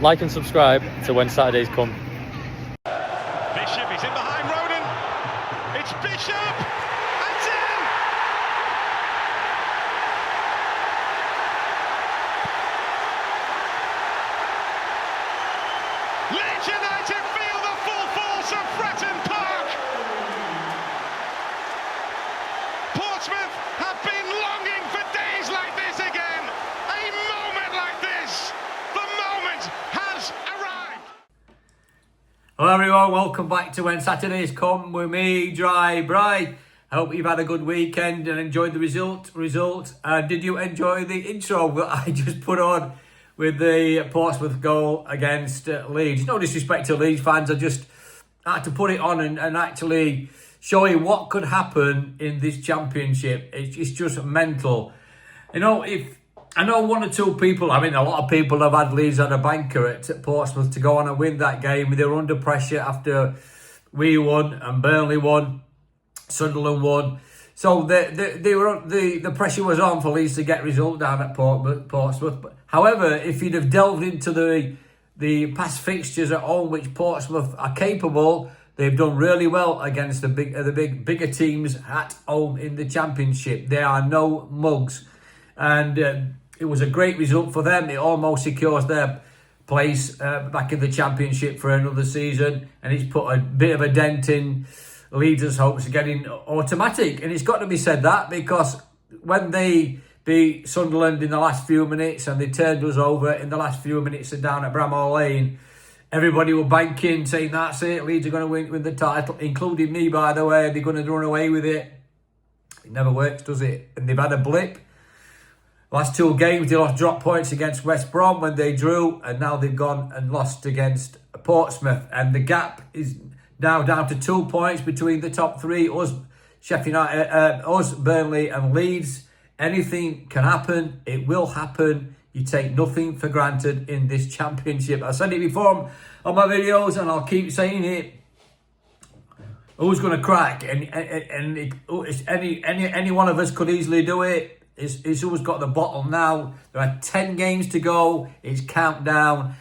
like and subscribe to When Saturdays Come. Bishop, he's in behind Roden. It's Bishop. That's in. Leeds United feel the full force of Fratton Park. Portsmouth have been longing for days like this again. A moment like this. The moment has arrived. Hello everyone, welcome back to When Saturdays Come with me, Dry Bry. I hope you've had a good weekend and enjoyed the result. Did you enjoy the intro that I just put on with the Portsmouth goal against Leeds? No disrespect to Leeds fans, I just had to put it on and actually show you what could happen in this championship. It's just mental. You know, if I know one or two people, I mean a lot of people have had Leeds on a banker at Portsmouth to go on and win that game. They were under pressure after we won and Burnley won, Sunderland won. So the pressure was on for Leeds to get a result down at Portsmouth. However, if you'd have delved into the past fixtures at home, which Portsmouth are capable, they've done really well against the bigger teams at home in the championship. They are no mugs, and it was a great result for them. It almost secures their place back in the championship for another season, and it's put a bit of a dent in Leeds' hopes of getting automatic. And it's got to be said that, because when they beat Sunderland in the last few minutes and they turned us over in the last few minutes down at Bramall Lane, everybody were banking, saying that's it, Leeds are going to win the title, including me, by the way. They're going to run away with it. It never works, does it? And they've had a blip. Last two games, they lost drop points against West Brom when they drew, and now they've gone and lost against Portsmouth. And the gap is now down to 2 points between the top three, us, Sheffield United, us, Burnley and Leeds. Anything can happen. It will happen. You take nothing for granted in this championship. I said it before on my videos, and I'll keep saying it. Who's going to crack? And any one of us could easily do it. It's always got the bottle now. There are 10 games to go. It's countdown.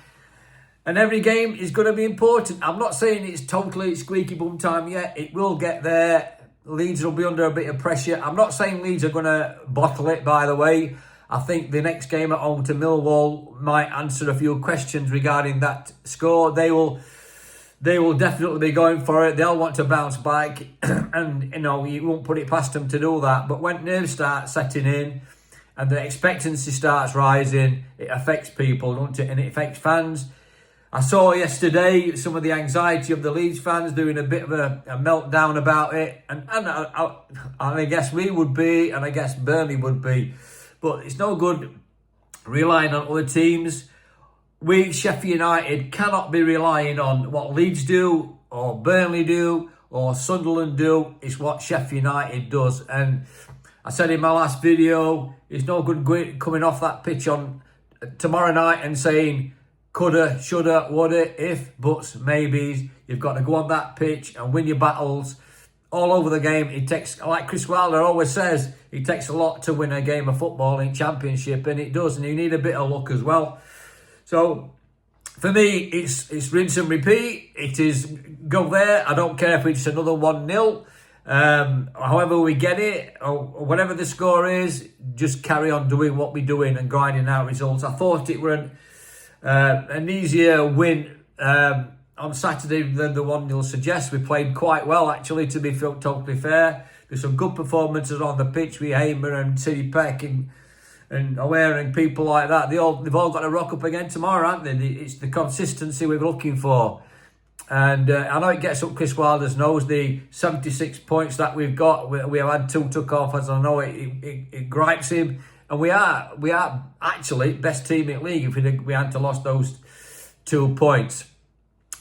And every game is going to be important. I'm not saying it's totally squeaky bum time yet. It will get there. Leeds will be under a bit of pressure. I'm not saying Leeds are going to bottle it, by the way. I think the next game at home to Millwall might answer a few questions regarding that score. They will definitely be going for it. They'll want to bounce back, and you won't put it past them to do that. But when nerves start setting in and the expectancy starts rising, it affects people, doesn't it? And it affects fans. I saw yesterday some of the anxiety of the Leeds fans doing a bit of a meltdown about it, and I guess we would be, and I guess Burnley would be. But it's no good relying on other teams. We, Sheffield United, cannot be relying on what Leeds do, or Burnley do, or Sunderland do. It's what Sheffield United does. And I said in my last video, it's no good coming off that pitch on tomorrow night and saying coulda, shoulda, woulda, if, buts, maybes. You've got to go on that pitch and win your battles all over the game. It takes, like Chris Wilder always says, it takes a lot to win a game of football in Championship, and it does. And you need a bit of luck as well. So, for me, it's rinse and repeat. It is go there. I don't care if it's another 1-0. However we get it, or whatever the score is, just carry on doing what we're doing and grinding out results. I thought it were an easier win on Saturday than the 1-0 suggests. We played quite well, actually, to be totally fair. There's some good performances on the pitch with HAMER and City Peck and Aware and people like that. They've all got to rock up again tomorrow, haven't they? It's the consistency we're looking for. And I know it gets up Chris Wilder's nose, the 76 points that we've got. We have had 2 took off, as I know it gripes him. And we are actually best team in the league if we hadn't lost those 2 points.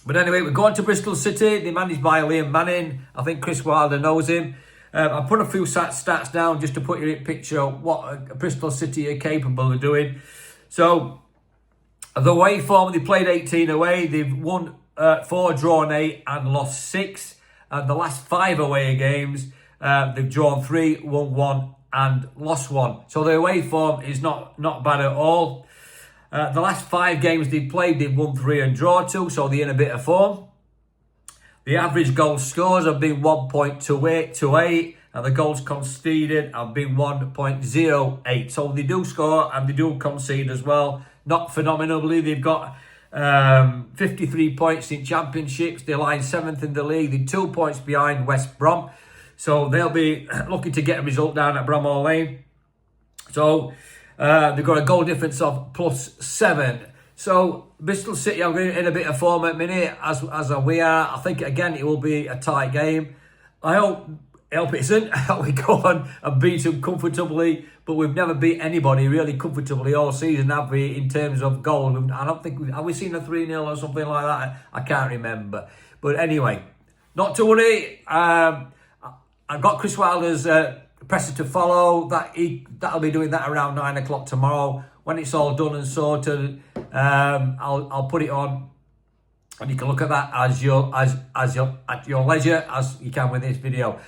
But anyway, we're going to Bristol City. They're managed by Liam Manning. I think Chris Wilder knows him. I put a few stats down just to put you in a picture of what Bristol City are capable of doing. So, the away form, they played 18 away. They've won 4, drawn 8 and lost 6. The last 5 away games, they've drawn 3, won 1 and lost 1. So the away form is not bad at all. The last 5 games they've played, they've won 3 and draw 2, so they're in a bit of form. The average goal scores have been 1.28, and the goals conceded have been 1.08. So they do score and they do concede as well. Not phenomenally. They've got 53 points in championships. They lie 7th in the league. They're 2 points behind West Brom. So they'll be looking to get a result down at Bramall Lane. So they've got a goal difference of +7. So Bristol City are in a bit of form at the minute, as we are. I think, again, it will be a tight game. I hope it isn't. We go on and beat them comfortably, but we've never beat anybody really comfortably all season, have we, in terms of goals? I don't think have we seen a 3-0 or something like that? I can't remember. But anyway, not to worry. I've got Chris Wilder's presser to follow. That'll be doing that around 9 o'clock tomorrow. When it's all done and sorted, I'll put it on, and you can look at that at your leisure, as you can with this video.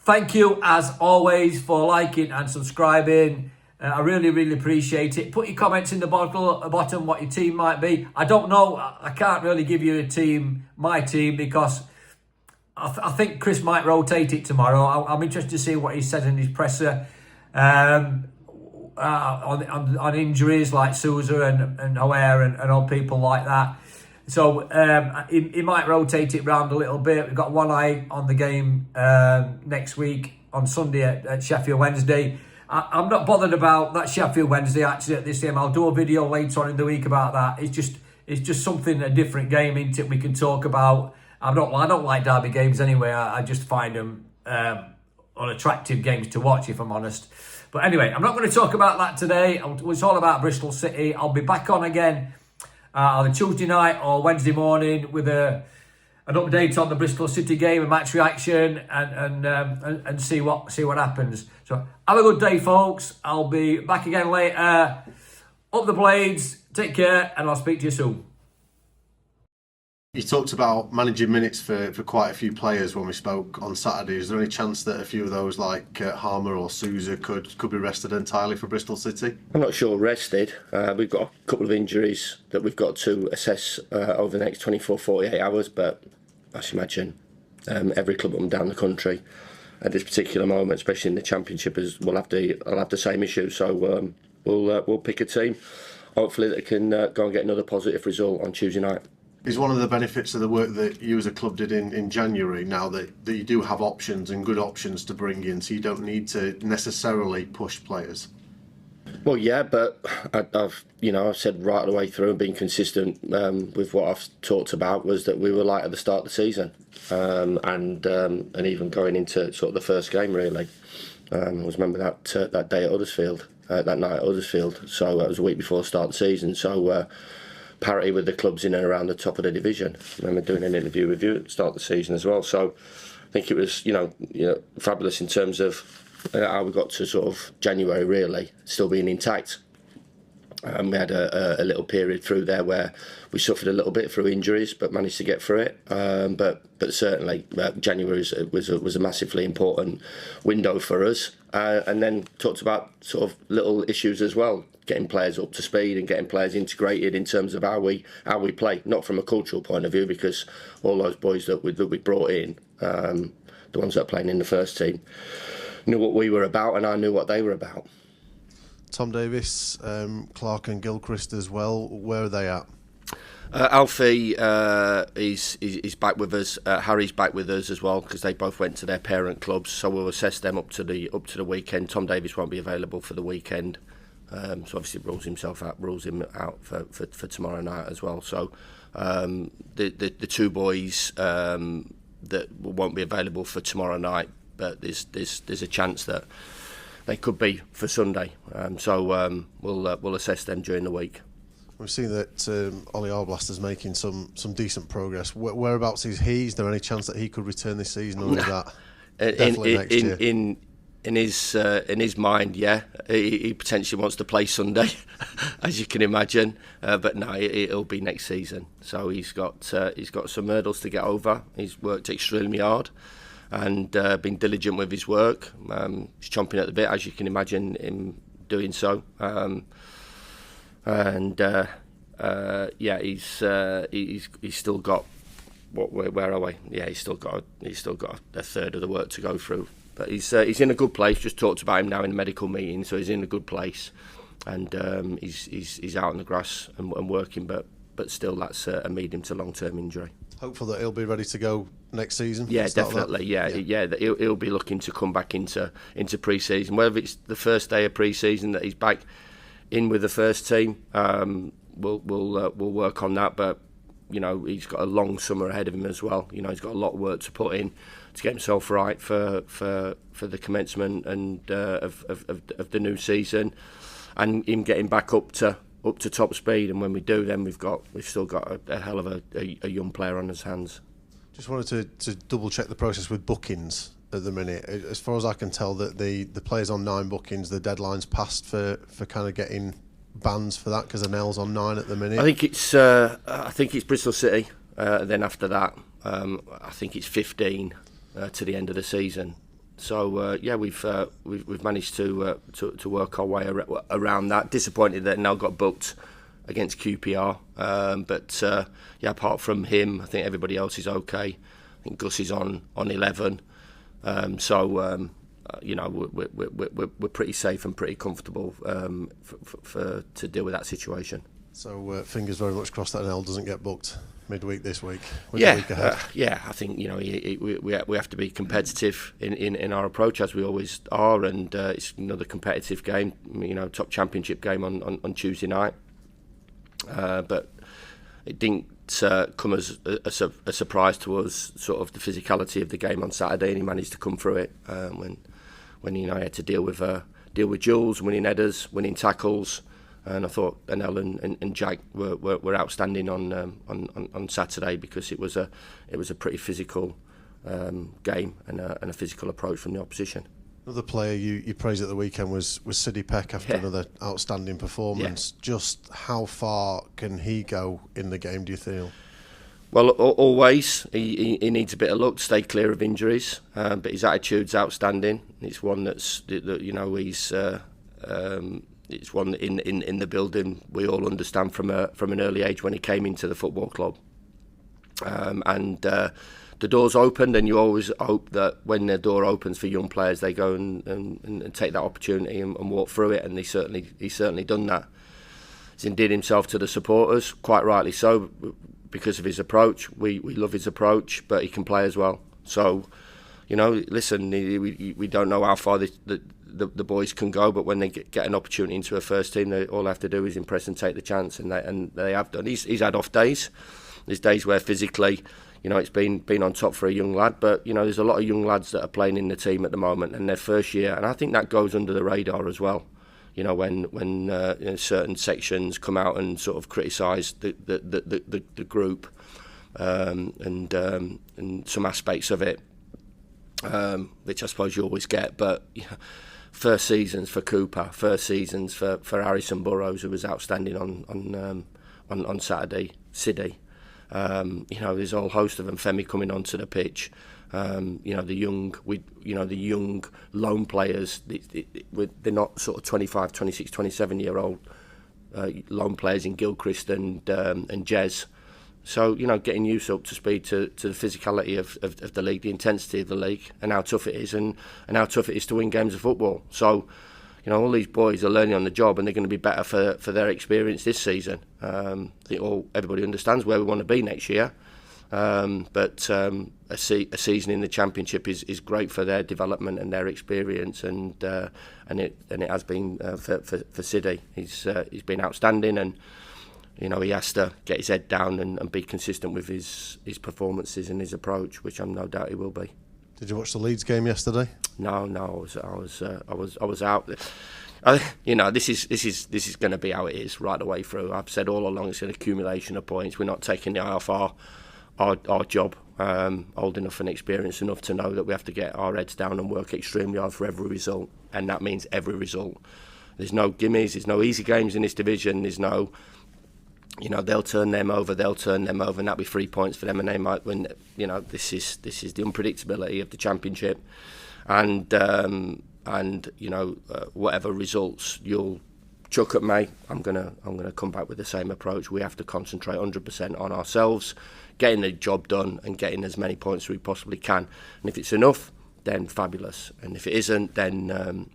Thank you, as always, for liking and subscribing. I really, really appreciate it. Put your comments in the bottom what your team might be. I don't know. I can't really give you my team, because I think Chris might rotate it tomorrow. I'm interested to see what he says in his presser on injuries like Souza and HAMER and all people like that. So he might rotate it round a little bit. We've got one eye on the game next week on Sunday at Sheffield Wednesday. I'm not bothered about that Sheffield Wednesday actually at this game. I'll do a video later on in the week about that. It's just something, a different game, isn't it? We can talk about. I don't like derby games anyway. I just find them unattractive games to watch, if I'm honest. But anyway, I'm not going to talk about that today. It's all about Bristol City. I'll be back on again either Tuesday night or Wednesday morning with an update on the Bristol City game, a match reaction, and see what happens. So have a good day, folks. I'll be back again later. Up the blades. Take care, and I'll speak to you soon. You talked about managing minutes for quite a few players when we spoke on Saturday. Is there any chance that a few of those, like HAMER or Souza, could be rested entirely for Bristol City? I'm not sure rested. We've got a couple of injuries that we've got to assess over the next 24, 48 hours, but I should imagine every club up and down the country at this particular moment, especially in the Championship, will have the same issue. So we'll pick a team, hopefully, that can go and get another positive result on Tuesday night. Is one of the benefits of the work that you as a club did in January now that you do have options and good options to bring in, so you don't need to necessarily push players? Well, yeah, but I've said right the way through and been consistent with what I've talked about, was that we were light at the start of the season, and even going into sort of the first game really. I always remember that day at Huddersfield, that night at Huddersfield. So it was a week before the start of the season. So. Parity with the clubs in and around the top of the division. I remember doing an interview with you at the start of the season as well. So I think it was, fabulous in terms of how we got to sort of January really still being intact. We had a little period through there where we suffered a little bit through injuries, but managed to get through it. But certainly January was a massively important window for us. And then talked about sort of little issues as well, getting players up to speed and getting players integrated in terms of how we play, not from a cultural point of view, because all those boys that we brought in, the ones that are playing in the first team, knew what we were about, and I knew what they were about. Tom Davis, Clark and Gilchrist as well, where are they at? Alfie is back with us. Harry's back with us as well, because they both went to their parent clubs. So we'll assess them up to the weekend. Tom Davis won't be available for the weekend, so obviously rules him out for tomorrow night as well. So the two boys that won't be available for tomorrow night, but there's a chance that they could be for Sunday. So we'll assess them during the week. We've seen that Ollie Arblaster's making some decent progress. Whereabouts is he? Is there any chance that he could return this season, or is that definitely next year? In his mind, yeah, he potentially wants to play Sunday, as you can imagine. But no, it'll be next season. So he's got some hurdles to get over. He's worked extremely hard and been diligent with his work. He's chomping at the bit, as you can imagine him doing so. and yeah, he's still got where are we? Yeah, he's still got a third of the work to go through. But he's in a good place. Just talked about him now in the medical meeting, so he's in a good place, and he's out on the grass and working. But still, that's a medium to long term injury. Hopeful that he'll be ready to go next season. Yeah, definitely. Yeah. He'll be looking to come back into pre-season. Whether it's the first day of pre-season that he's back in with the first team, we'll work on that. But he's got a long summer ahead of him as well. He's got a lot of work to put in to get himself right for the commencement and of the new season, and him getting back up to top speed. And when we do, then we've still got a hell of a young player on his hands. Just wanted to double check the process with bookings at the minute. As far as I can tell, that the players on 9 bookings, the deadline's passed for kind of getting bans for that, because Anel's on 9 at the minute. I think it's Bristol City. Then after that, I think it's 15 to the end of the season. So yeah, we've managed to work our way around that. Disappointed that Anel got booked against QPR, but yeah, apart from him, I think everybody else is okay. I think Gus is on 11, so we're pretty safe and pretty comfortable to deal with that situation. So fingers very much crossed that Anel doesn't get booked midweek this week. Yeah, I think we have to be competitive in our approach, as we always are, and it's another competitive game, top championship game on Tuesday night. But it didn't come as a surprise to us, sort of the physicality of the game on Saturday, and he managed to come through it when he had to deal with Jules, winning headers, winning tackles. And I thought Anel and Jack were outstanding on Saturday, because it was a pretty physical game and a physical approach from the opposition. Another player you praised at the weekend was Sidney Peck after another outstanding performance. Yeah. Just how far can he go in the game, do you feel? Well, always. He needs a bit of luck to stay clear of injuries, but his attitude's outstanding. It's one he's. It's one that in the building we all understand from an early age when he came into the football club, and the door's opened, and you always hope that when the door opens for young players, they go and take that opportunity and walk through it. And he's certainly done that. He's endeared himself to the supporters, quite rightly so, because of his approach. We love his approach, but he can play as well. So, listen, we don't know how far the boys can go, but when they get an opportunity into a first team, all they have to do is impress and take the chance, and they have done. He's had off days. There's days where physically, it's been on top for a young lad, but there's a lot of young lads that are playing in the team at the moment in their first year, and I think that goes under the radar as well. When certain sections come out and sort of criticise the group and some aspects of it, which I suppose you always get, but. First seasons for Cooper, first seasons for Harrison Burrows, who was outstanding on Saturday. Sidney, there's a whole host of them. Femi coming onto the pitch, the young loan players. They're not sort of 25, 26, 27-year-old loan players in Gilchrist and Jez. So, getting used up to speed to the physicality of the league, the intensity of the league, and how tough it is, and how tough it is to win games of football. So, all these boys are learning on the job, and they're going to be better for their experience this season. I think everybody understands where we want to be next year. But a season in the Championship is great for their development and their experience, and it has been for Sidney. He's been outstanding, and he has to get his head down and be consistent with his performances and his approach, which I'm no doubt he will be. Did you watch the Leeds game yesterday? No, I was out. This is going to be how it is right the way through. I've said all along it's an accumulation of points. We're not taking the eye off our job. Old enough and experienced enough to know that we have to get our heads down and work extremely hard for every result, and that means every result. There's no gimmies. There's no easy games in this division. There's no. They'll turn them over, and that'll be 3 points for them, and they might win. This is the unpredictability of the Championship, and whatever results you'll chuck at me, I'm gonna come back with the same approach. We have to concentrate 100% on ourselves, getting the job done and getting as many points as we possibly can. And if it's enough, then fabulous. And if it isn't, then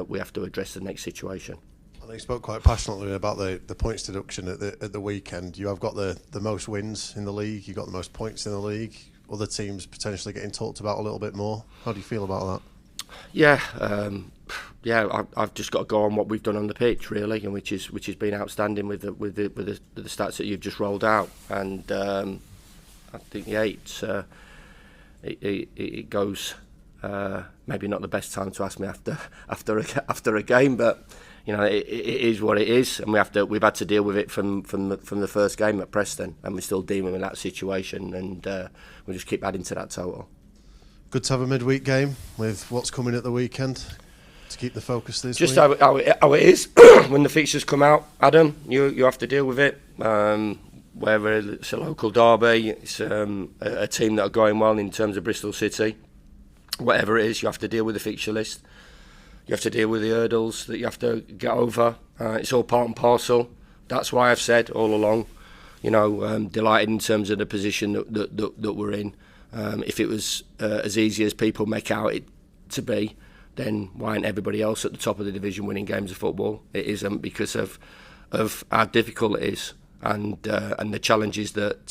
we have to address the next situation. I think you spoke quite passionately about the points deduction at the weekend. You have got the most wins in the league. You've got the most points in the league. Other teams potentially getting talked about a little bit more. How do you feel about that? Yeah, I've just got to go on what we've done on the pitch, really, and which has been outstanding with the stats that you've just rolled out. And I think it goes. Maybe not the best time to ask me after a game, but it is what it is, and we've had to deal with it from the first game at Preston, and we're still dealing with that situation, and we'll just keep adding to that total. Good to have a midweek game with what's coming at the weekend to keep the focus this just week. How it is when the fixtures come out, Adam. You have to deal with it. Whether it's a local derby, it's a team that are going well in terms of Bristol City. Whatever it is, you have to deal with the fixture list. You have to deal with the hurdles that you have to get over. It's all part and parcel. That's why I've said all along, delighted in terms of the position that we're in. If it was as easy as people make out it to be, then why aren't everybody else at the top of the division winning games of football? It isn't, because of how difficult it is and the challenges that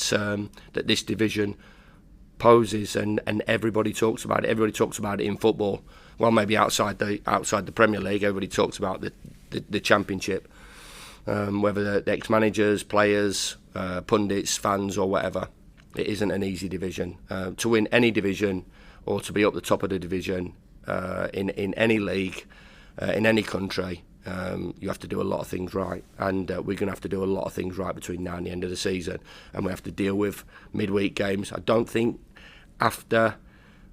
this division poses, and everybody talks about it. Everybody talks about it in football. Well, maybe outside the Premier League, everybody talks about the Championship. Whether the ex-managers, players, pundits, fans, or whatever, it isn't an easy division. To win any division or to be up the top of the division in any league, in any country, you have to do a lot of things right, and we're going to have to do a lot of things right between now and the end of the season, and we have to deal with midweek games. I don't think after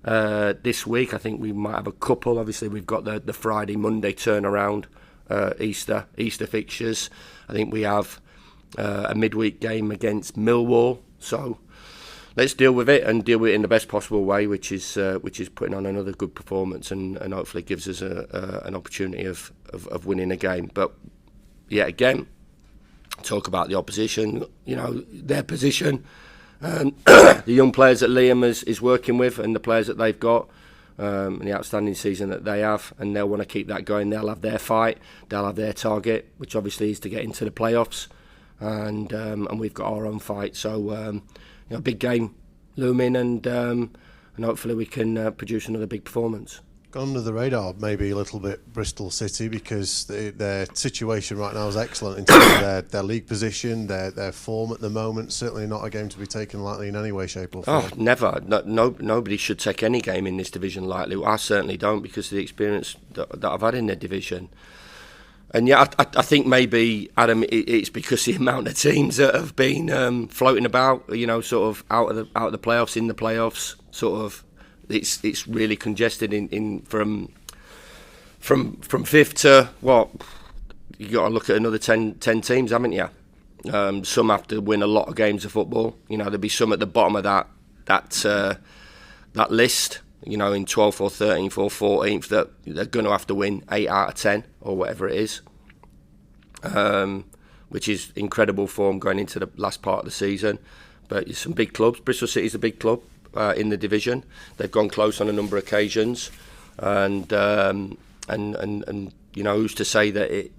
this week, I think we might have a couple. Obviously, we've got the Friday, Monday turnaround, Easter fixtures. I think we have a midweek game against Millwall. So let's deal with it and deal with it in the best possible way, which is putting on another good performance and hopefully gives us an opportunity of winning a game. But yeah, again, talk about the opposition, their position, the young players that Liam is working with and the players that they've got, and the outstanding season that they have, and they'll want to keep that going. They'll have their fight, they'll have their target, which obviously is to get into the playoffs, and we've got our own fight. So big game looming, and hopefully we can produce another big performance. Gone under the radar maybe a little bit, Bristol City, because their situation right now is excellent in terms of their league position, their form at the moment. Certainly not a game to be taken lightly in any way, shape or form. Oh, never. Nobody should take any game in this division lightly. I certainly don't, because of the experience that I've had in the division. And yeah, I think maybe, Adam, it's because the amount of teams that have been floating about, sort of out of the playoffs, in the playoffs, sort of. It's really congested in from fifth to what, you got to look at another 10 teams, haven't you? Some have to win a lot of games of football. There'll be some at the bottom of that list. In 12th or 13th or 14th that they're going to have to win 8 out of 10 or whatever it is, which is incredible form going into the last part of the season. But some big clubs. Bristol City's a big club. In the division, they've gone close on a number of occasions, and who's to say that it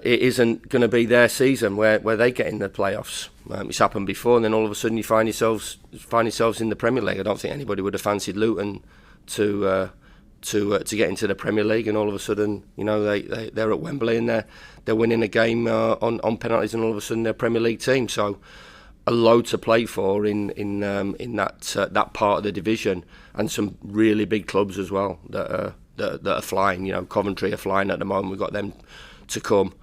isn't going to be their season where they get in the playoffs? It's happened before, and then all of a sudden you find yourselves in the Premier League. I don't think anybody would have fancied Luton to get into the Premier League, and all of a sudden they're at Wembley and they're winning a game on penalties, and all of a sudden they're a Premier League team. So a load to play for in that part of the division, and some really big clubs as well that are flying. Coventry are flying at the moment. We've got them to come.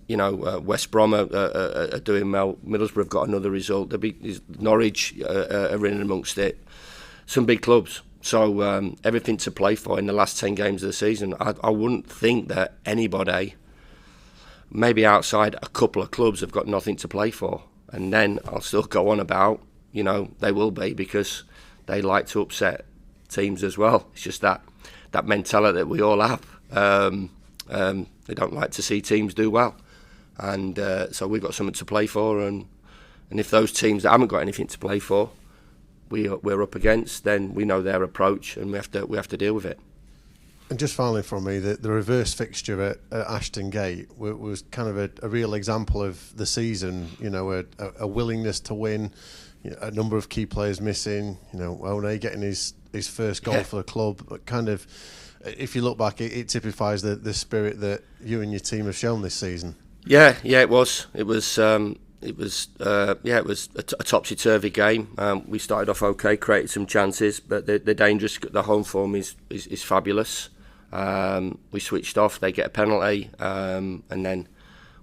West Brom are doing well. Middlesbrough have got another result. Norwich are in amongst it. Some big clubs. So everything to play for in the last 10 games of the season. I wouldn't think that anybody, maybe outside a couple of clubs, have got nothing to play for. And then I'll still go on about, they will be, because they like to upset teams as well. It's just that mentality that we all have. They don't like to see teams do well, and so we've got something to play for. And if those teams that haven't got anything to play for, we're up against, then we know their approach, and we have to deal with it. And just finally from me, the reverse fixture at Ashton Gate was kind of a real example of the season. You know, a willingness to win, you know, a number of key players missing. You know, One getting his first goal for the club. But kind of, if you look back, it typifies the spirit that you and your team have shown this season. Yeah, it was. It was a topsy-turvy game. We started off okay, created some chances, but the home form is fabulous. We switched off, they get a penalty, and then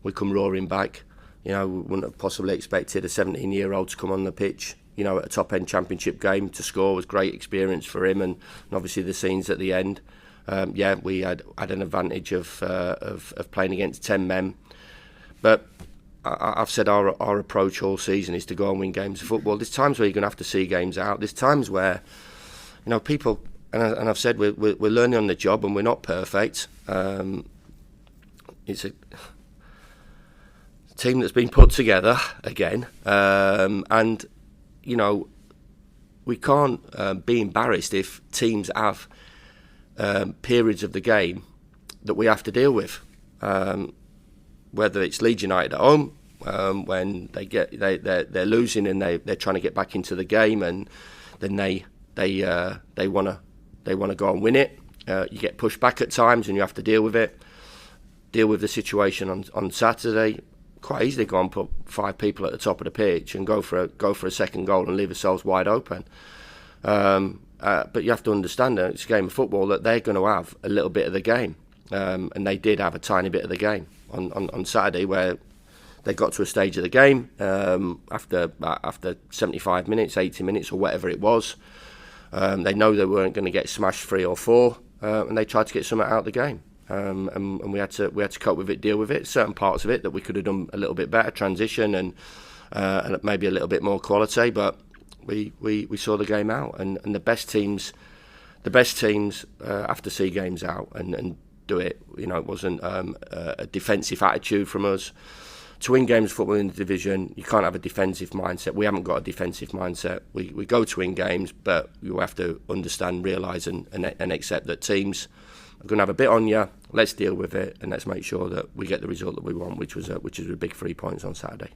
we come roaring back. You know, we wouldn't have possibly expected a 17-year-old to come on the pitch, you know, at a top-end championship game to score. Was great experience for him, and obviously the scenes at the end. We had an advantage of playing against 10 men, but I've said our approach all season is to go and win games of football. There's times where you're going to have to see games out. There's times where, you know, people, and I've said we're learning on the job and we're not perfect. It's a team that's been put together again, and you know, we can't be embarrassed if teams have periods of the game that we have to deal with. Whether it's Leeds United at home, when they're losing and they're trying to get back into the game, and then they want to go and win it. You get pushed back at times, and you have to deal with it. Deal with the situation on Saturday. Quite easily go and put 5 people at the top of the pitch and go for a second goal and leave ourselves wide open. But you have to understand that it's a game of football, that they're going to have a little bit of the game, and they did have a tiny bit of the game on Saturday, where they got to a stage of the game after 75 minutes, 80 minutes, or whatever it was. They know they weren't going to get smashed 3 or 4, and they tried to get something out of the game. And we had to cope with it, deal with it. Certain parts of it that we could have done a little bit better, transition and maybe a little bit more quality. But we saw the game out, and the best teams have to see games out and do it. You know, it wasn't a defensive attitude from us. To win games of football in the division, you can't have a defensive mindset. We haven't got a defensive mindset. We go to win games, but you have to understand, realise and accept that teams are going to have a bit on you. Let's deal with it, and let's make sure that we get the result that we want, which was a big 3 points on Saturday.